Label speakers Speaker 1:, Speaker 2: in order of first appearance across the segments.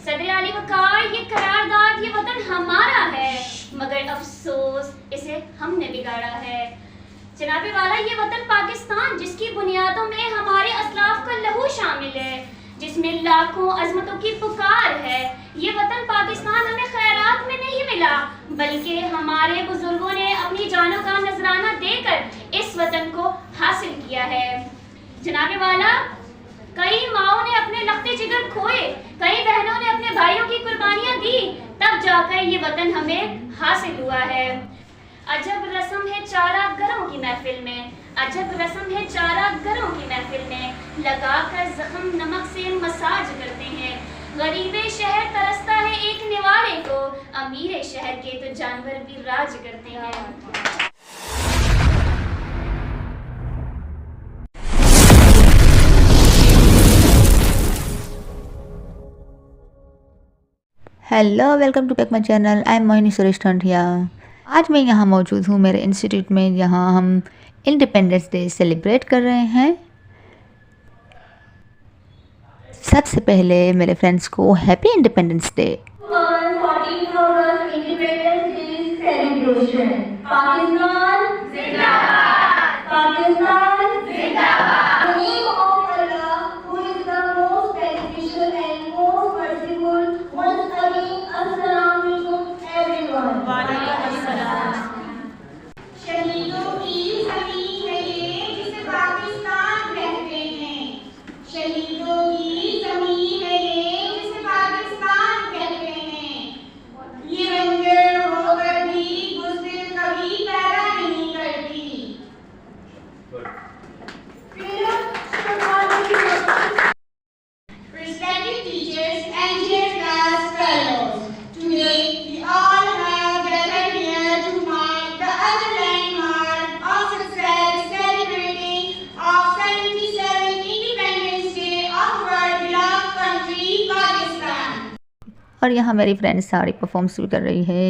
Speaker 1: सदर आली वकार ये करारदाद ये वतन हमारा है, मगर अफसोस इसे हमने बिगाड़ा है। जनाबे वाला ये वतन पाकिस्तान जिसकी बुनियादों में हमारे असलाफ का लहू शामिल है, जिसमें लाखों अजमतों की पुकार है। ये वतन पाकिस्तान हमें खैरात में नहीं मिला, बल्कि हमारे बुजुर्गों ने अपनी जानों का नजराना देकर इस वतन को हासिल किया है। जनाबे वाला कई माओं ने अपने लख्ते जिगर खोए, कई बहनों ने अपने भाइयों की कुर्बानियां दी, तब जाकर ये वतन हमें हासिल हुआ है। अजब रस्म है चारा गरों की महफिल में, अजब रस्म है चारा गरों की महफिल में, लगाकर जख्म नमक से मसाज करते हैं। गरीबे शहर तरसता है एक निवाले को, अमीरे शहर के तो जानवर भी राज करते हैं।
Speaker 2: Hello, welcome to back my channel. I am Mohini Suresh Thandiya. आज मैं यहाँ मौजूद हूँ मेरे इंस्टीट्यूट में, जहाँ हम इंडिपेंडेंस डे सेलिब्रेट कर रहे हैं। सबसे पहले मेरे फ्रेंड्स को हैप्पी इंडिपेंडेंस डे।
Speaker 3: शहीदों की ज़मीन है ये जिसे पाकिस्तान कहते हैं। शहीदों की ज़मीन है ये जिसे पाकिस्तान कहते हैं। ये रंजर होकर भी बुज़दिल कभी पैदा नहीं करती। Respected teachers and dear class fellows, today we all have gathered here to mark the other landmark of success, celebrating of 77 Independence Day of our beloved country, Pakistan.
Speaker 2: और यहाँ मेरी फ्रेंड्स साड़ी परफॉर्मेंस भी कर रही है।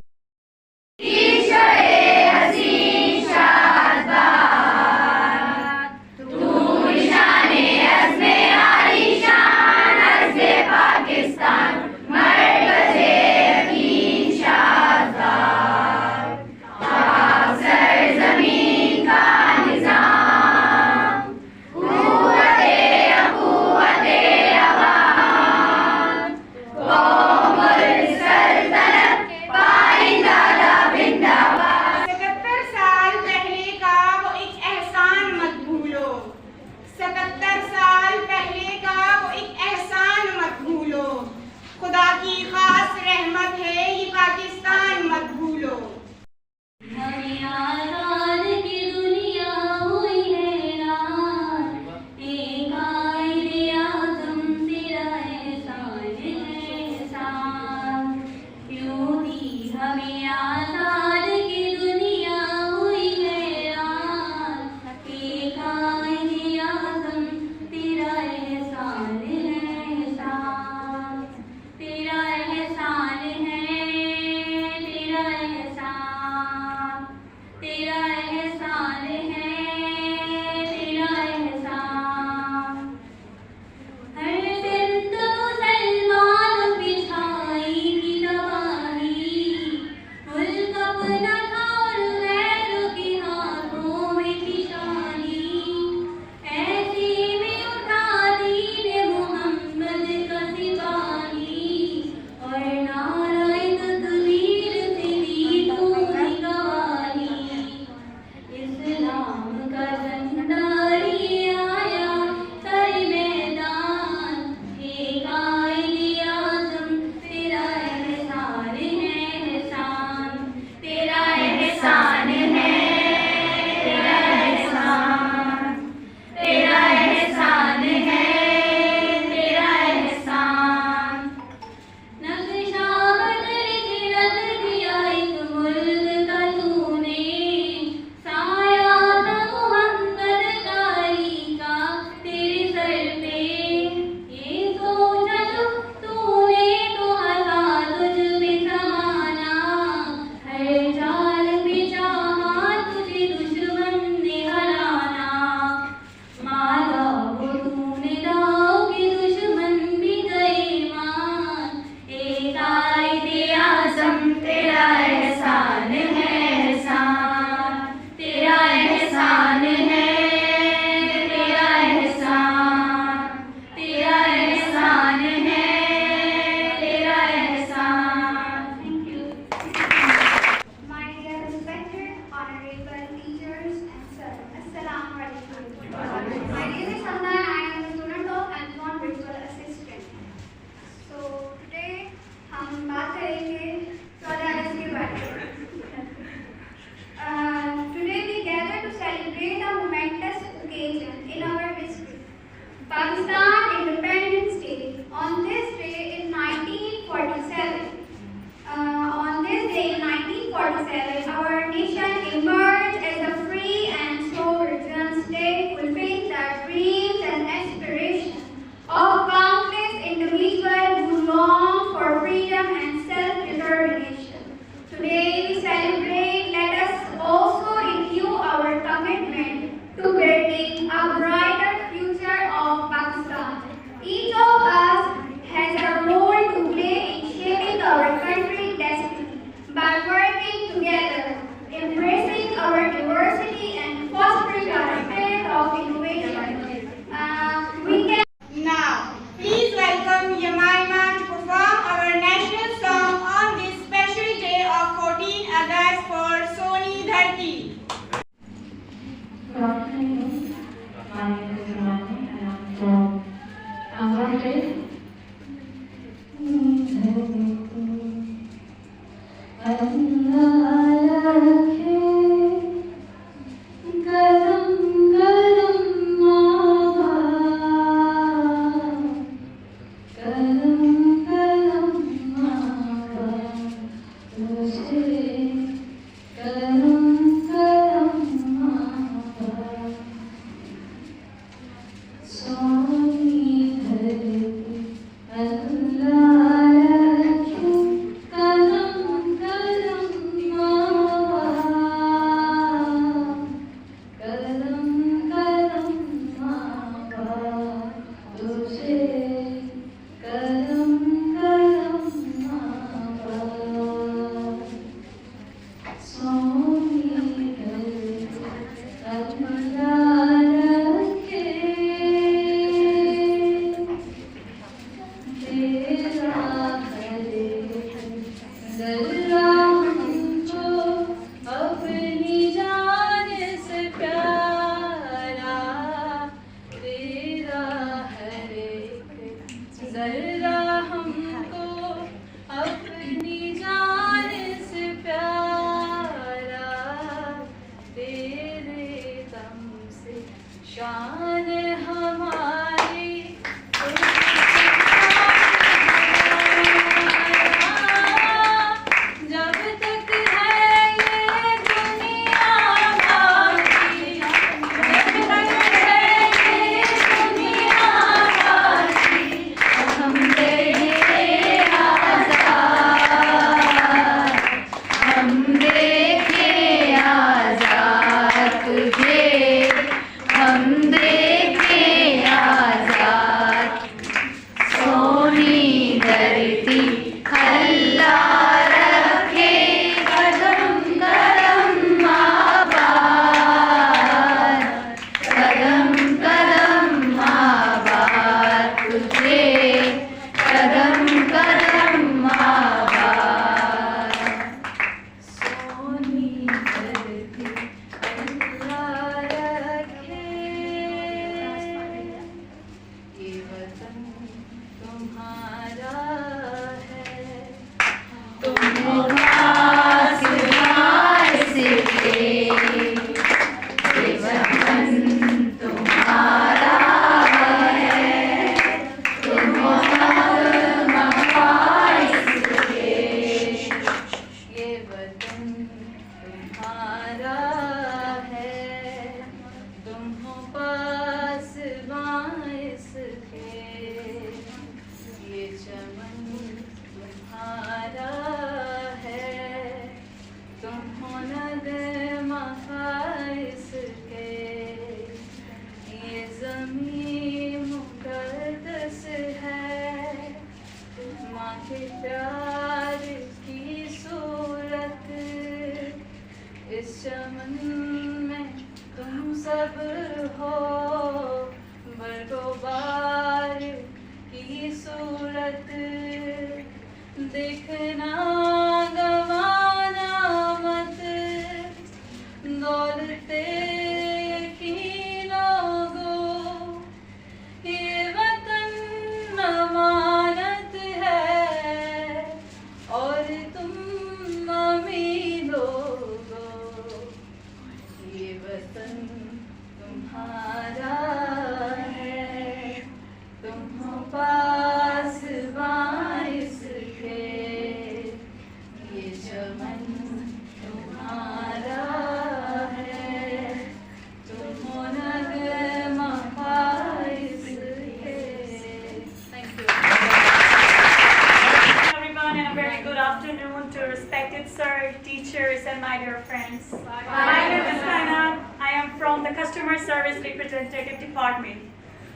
Speaker 3: खुदा की खास रहमत है ये पाकिस्तान मत भूलो।
Speaker 1: हमें आज़ाद की दुनिया हुई हैरान, एक कायद-ए-आज़म तेरा एहसान है एहसान। यूं ही हमें आज़ाद की दुनिया हुई हैरान, एक कायद-ए-आज़म तेरा एहसान है एहसान। तेरा एहसान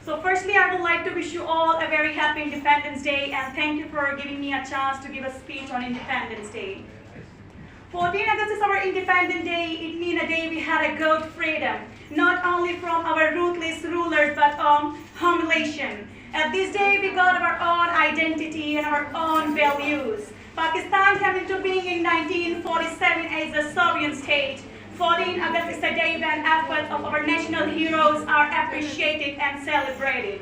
Speaker 4: So firstly, I would like to wish you all a very happy Independence Day and thank you for giving me a chance to give a speech on Independence Day. 14 August is our Independence Day. It means a day we had a good freedom, not only from our ruthless rulers but humiliation. At this day, we got our own identity and our own values. Pakistan came into being in 1947 as a sovereign state. 14 August is a day when efforts of our national heroes are appreciated and celebrated.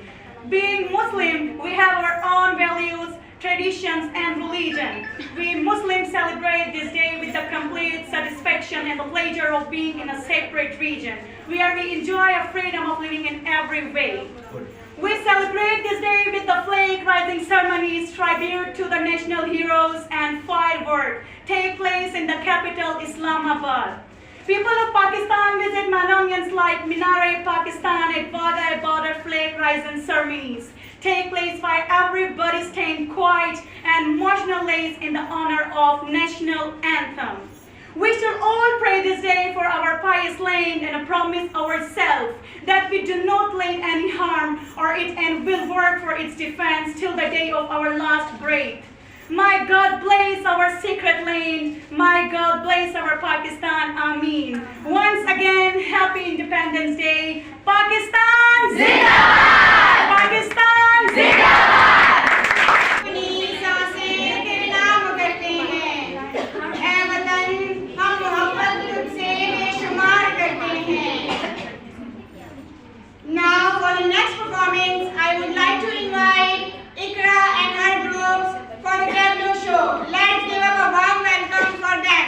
Speaker 4: Being Muslim, we have our own values, traditions, and religion. We Muslims celebrate this day with the complete satisfaction and the pleasure of being in a separate region, where we enjoy a freedom of living in every way. We celebrate this day with the flag raising ceremonies, tribute to the national heroes, and fireworks take place in the capital Islamabad. People of Pakistan visit monuments like Minar-e-Pakistan at Wagah border flag raising ceremonies take place while everybody staying quiet and motionless in the honor of national anthem. We should all pray this day for our pious land and promise ourselves that we do not lay any harm or it and will work for its defense till the day of our last breath. My God bless our sacred land. My God bless our Pakistan. Ameen. Once again, Happy Independence Day. Pakistan Zindabad! Pakistan Zindabad!
Speaker 3: अपनी सांसें तेरे नाम करते हैं, ऐ वतन हम मोहब्बत तुझसे बेशुमार करते हैं. Now for the next performance, I would like to invite Ikra and her groups for the tableau show. Let's give up a warm welcome for them.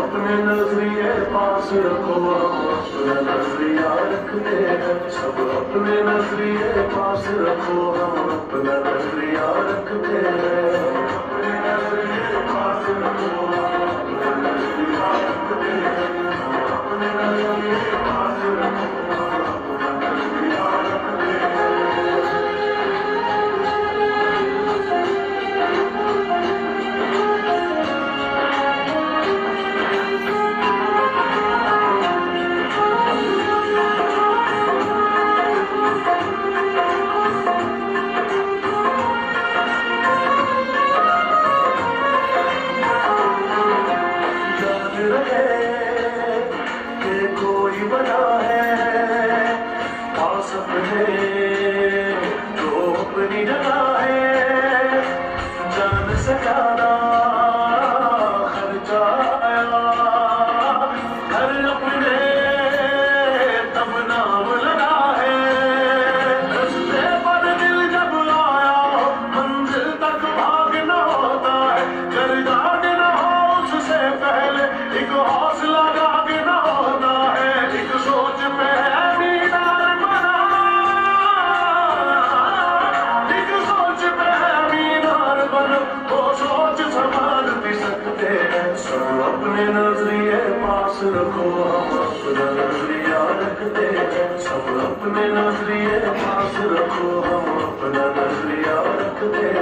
Speaker 5: अपने नजरिए पास रखो हम अपना नजरिया रखते हैं. सब अपने नजरिए पास रखो हम अपना नजरिया रखते हैं. अपने नजरिए पास रखो हम अपना नजरिया रखते हैं. अपने नजरिए पास रखो हम अपना नजरिया रखते हैं. रखो हम अपना नजरिया रखते हैं. सब अपने नजरिए पास रखो हम अपना नजरिया रखते हैं. अपने नजरिए पास रखो हम अपना नजरिया रखते हैं. अपने नजरिए पास रखो हम अपना नजरिया रखते हैं.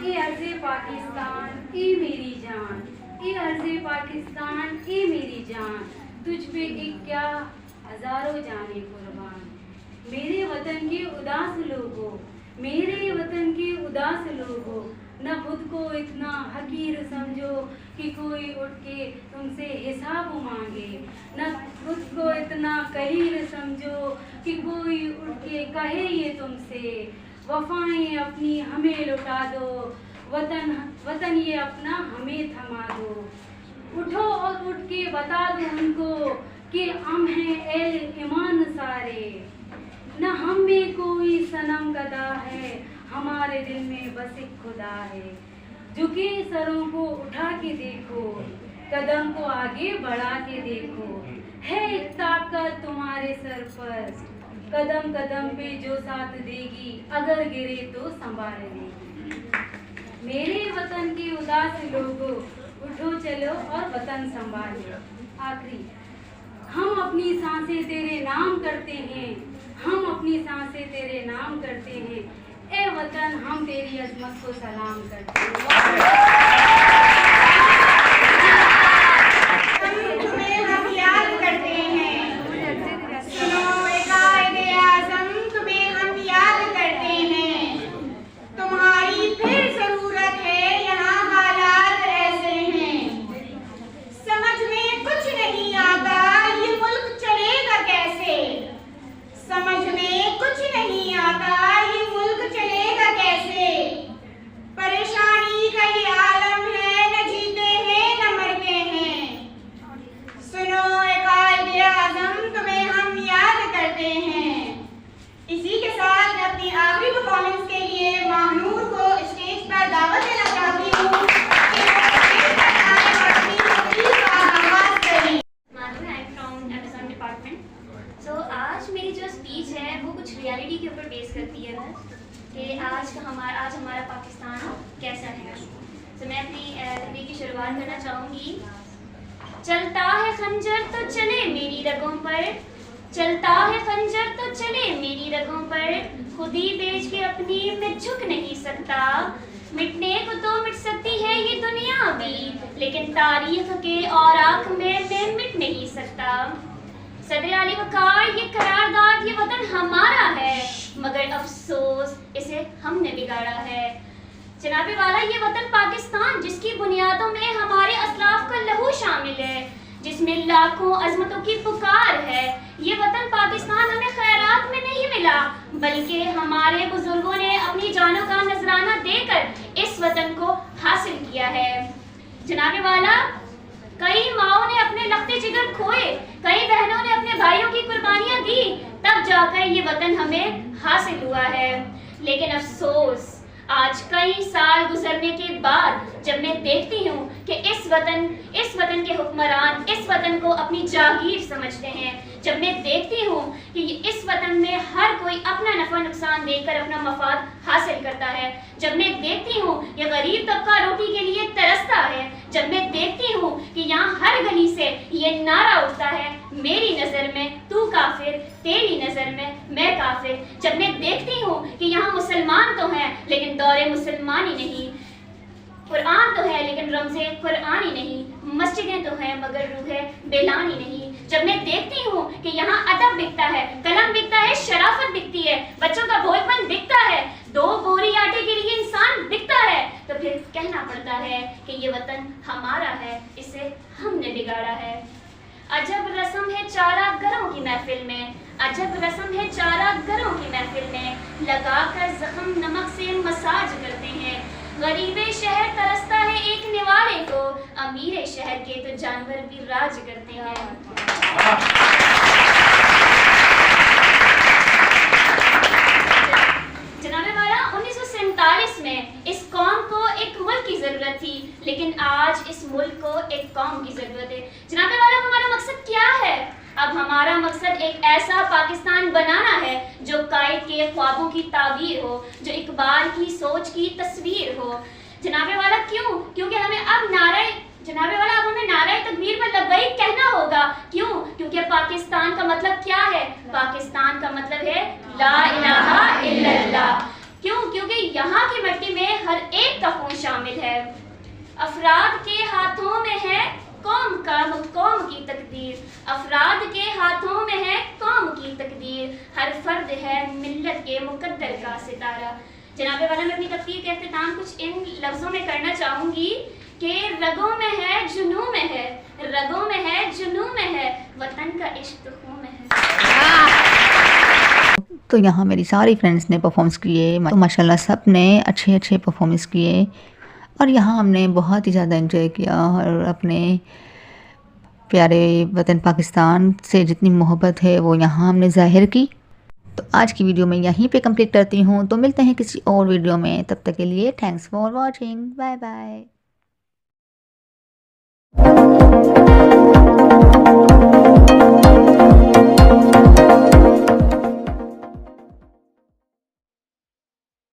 Speaker 6: ये अर्ज़े पाकिस्तान ये मेरी जान, ये अर्ज़े पाकिस्तान ये मेरी जान, तुझ पे एक क्या हजारों जाने कुर्बान. मेरे वतन के उदास लोगों, मेरे वतन के उदास लोगों, न खुद को इतना हकीर समझो कि कोई उठ के तुमसे हिसाब मांगे. न खुद को इतना कलील समझो कि कोई उठ के कहे ये तुमसे. वफाएं अपनी हमें लुटा दो, वतन वतन ये अपना हमें थमा दो. उठो और उठ के बता दो उनको कि हम हैं एल ईमान सारे. न हम में कोई सनम गदा है, हमारे दिल में बस एक खुदा है. झुके सरों को उठा के देखो, कदम को आगे बढ़ा के देखो. है एक ताकत तुम्हारे सर पर, कदम कदम पे जो साथ देगी, अगर गिरे तो संभाल लेगी। मेरे वतन के उदास लोगों, उठो चलो और वतन संभालो। आखिरी, हम अपनी सांसें तेरे नाम करते हैं, हम अपनी सांसें तेरे नाम करते हैं। ए वतन, हम तेरी अजमत को सलाम करते हैं।
Speaker 3: तुम्हें हम याद करते हैं, सुनो ए कायदे आज़म, तुम्हें हम याद करते हैं। तुम्हारी फिर जरूरत है, यहाँ हालात ऐसे हैं। समझ में कुछ नहीं आता, ये मुल्क चलेगा कैसे। समझ में कुछ नहीं आता, ये मुल्क चलेगा कैसे। परेशानी का ये आलम है, न जीते हैं न मरते हैं। सुनो ए कायदे आज़म, तुम्हें हम याद करते हैं। इसी के साथ मैं अपनी आखिरी परफॉर्मेंस के लिए महानूर को स्टेज पर दावत देना चाहती हूँ कि वो स्टेज पर आए और अपनी तकरीर का आगाज करें।
Speaker 1: Madhuri, I am from Amazon department. So आज मेरी जो स्पीच है वो कुछ रियलिटी के ऊपर बेस करती है कि आज हमारा पाकिस्तान कैसा है। तो मैं अपनी तकरीर की शुरुआत करना चाहूँगी। चलता है खंजर तो चले मेरी रगों पर, चलता है खंजर तो चले मेरी रगों पर। खुद ही बेच के अपनी मैं झुक नहीं सकता। मिटने को तो मिट सकती है ये दुनिया भी, लेकिन तारीख के और आँख में मैं मिट नहीं सकता। सदर आली वकार, ये करारदाद ये वतन हमारा है, मगर अफसोस इसे हमने बिगाड़ा है। जनाबे वाला, ये वतन पाकिस्तान जिसकी बुनियादों में हमारे असलाफ का लहू शामिल है, जिसमें लाखों अजमतों की पुकार है। ये वतन पाकिस्तान हमें खैरात में नहीं मिला, बल्कि हमारे बुजुर्गों ने अपनी जानों का नजराना देकर इस वतन को हासिल किया है। जनाबे वाला, कई माओं ने अपने लखते जिगर खोए, कई बहनों ने अपने भाइयों की कुर्बानियां दी, तब जाकर ये वतन हमें हासिल हुआ है। लेकिन अफसोस, आज कई साल गुजरने के बाद जब मैं देखती हूँ कि इस वतन के हुक्मरान इस वतन को अपनी जागीर समझते हैं, जब मैं देखती हूँ कि इस वतन में हर कोई अपना नफा नुकसान देकर अपना मफाद हासिल करता है, जब मैं देखती हूँ कि गरीब तबका रोटी के लिए तरसता है, जब मैं देखती हूँ कि यहाँ हर गली से ये नारा उठता है, मेरी नज़र में तू काफिर, तेरी नज़र में मैं काफिर। जब मैं देखती हूँ कि यहाँ मुसलमान तो हैं लेकिन दौरे मुसलमानी नहीं, कुरान तो है लेकिन रमज़े कुरानी नहीं, मस्जिदें तो हैं मगर रूहे बेलानी नहीं। जब मैं देखती हूँ कि यहाँ अदब बिकता है, कलम बिकता है, शराफत बिकती है, बच्चों का भोजपन बिकता है, 2 बोरी आटे के लिए इंसान बिकता है, तो फिर कहना पड़ता है कि ये वतन हमारा है, इसे हमने बिगाड़ा है। अजब रस्म है चारा घरों की महफिल में, अजब रस्म है चारा घरों की महफिल में, लगाकर जख्म नमक से मसाज करते हैं। गरीबे शहर तरसता है एक निवाले को, अमीरे शहर के तो जानवर भी राज करते हैं। जनाबे वाला, 1947 में इस कौम को एक मुल्क की जरूरत थी, लेकिन आज इस मुल्क को एक कौम की जरूरत है। जनाबे वाला, हमारा मकसद क्या है? अब हमारा मकसद एक ऐसा पाकिस्तान बनाना है जो कायद के ख्वाबों की ताबीर हो, जो इकबाल की सोच की तस्वीर हो। जनाबे वाला, क्यों? क्योंकि हमें अब नारे तकबीर में लब्बैक कहना होगा। क्यों? क्योंकि पाकिस्तान का मतलब क्या है? पाकिस्तान का मतलब है ला इलाहा इल्लल्लाह। क्यों? क्योंकि यहाँ की मिट्टी में हर एक का खून शामिल है। अफराद के हाथों में है कौम की तकदीर, अफराद के हाथों में है कौम की तकदीर, हर फर्द है मिल्लत के मुकद्दर का सितारा। जनाबे वाला, मैं अपनी तकरीर का इख्तिताम कुछ इन लफ्ज़ों में करना चाहूँगी कि रगों में है जुनून में है, रगों में है जुनून में है, वतन का इश्क तो खून में है।
Speaker 2: तो यहाँ मेरी सारी फ्रेंड्स ने परफॉर्मेंस किए, तो माशाल्लाह सब ने अच्छे परफॉर्मेंस किए और यहाँ हमने बहुत ही ज़्यादा एंजॉय किया और अपने प्यारे वतन पाकिस्तान से जितनी मोहब्बत है वो यहाँ हमने ज़ाहिर की। तो आज की वीडियो मैं यहीं पे कंप्लीट करती हूँ। तो मिलते हैं किसी और वीडियो में, तब तक के लिए thanks for watching, bye bye.